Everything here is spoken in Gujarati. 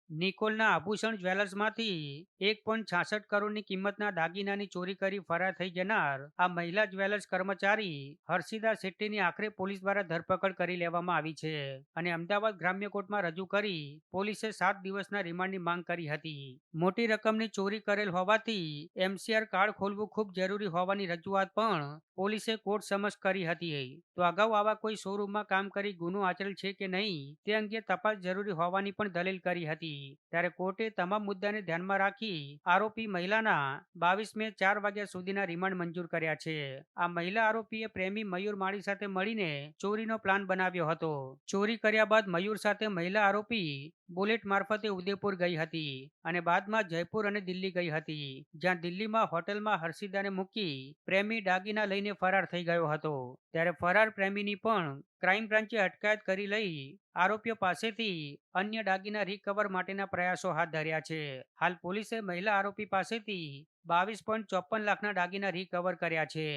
નિકોલના આભૂષણ જ્વેલર્સમાંથી 1.66 કરોડની કિંમતના દાગીનાની ચોરી કરી ફરાર થઈ જનાર આ મહિલા જ્વેલર્સ કર્મચારી હર્ષિદા શેટ્ટીની આખરે પોલીસ દ્વારા ધરપકડ કરી લેવામાં આવી છે અને અમદાવાદ ગ્રામ્ય કોર્ટમાં રજૂ કરી પોલીસે 7 દિવસના રિમાન્ડની માંગ કરી હતી. મોટી રકમની ચોરી કરેલ હોવાથી એમસીઆર કાર્ડ ખોલવું ખૂબ જરૂરી હોવાની રજૂઆત પણ પોલીસે કોર્ટ સમક્ષ કરી હતી. તો અગાઉ આવા કોઈ શોરૂમમાં કામ કરી ગુનો આચરેલ છે કે નહીં તે અંગે તપાસ જરૂરી હોવાની પણ દલીલ કરી હતી. ત્યારે કોર્ટે તમામ મુદ્દાને ધ્યાનમાં રાખી આરોપી મહિલાના 22 મે 4 વાગ્યા સુધીના રિમાન્ડ મંજૂર કર્યા છે. આ મહિલા આરોપીએ પ્રેમી મયુર માળી સાથે મળીને ચોરીનો પ્લાન બનાવ્યો હતો. ચોરી કર્યા બાદ મયુર સાથે મહિલા આરોપી બુલેટ મારફતે ઉદયપુર ગઈ હતી અને બાદમાં જયપુર અને દિલ્હી ગઈ હતી, જ્યાં દિલ્હીમાં હોટલમાં હર્ષિદાને મૂકી પ્રેમી દાગીના લઈને ફરાર થઈ ગયો હતો. ત્યારે ફરાર પ્રેમીની પણ ક્રાઇમ બ્રાન્ચે અટકાયત કરી લઈ આરોપીઓ પાસેથી અન્ય દાગીના રિકવર માટેના પ્રયાસો હાથ ધર્યા છે. હાલ પોલીસે મહિલા આરોપી પાસેથી 22.54 લાખના દાગીના રિકવર કર્યા છે.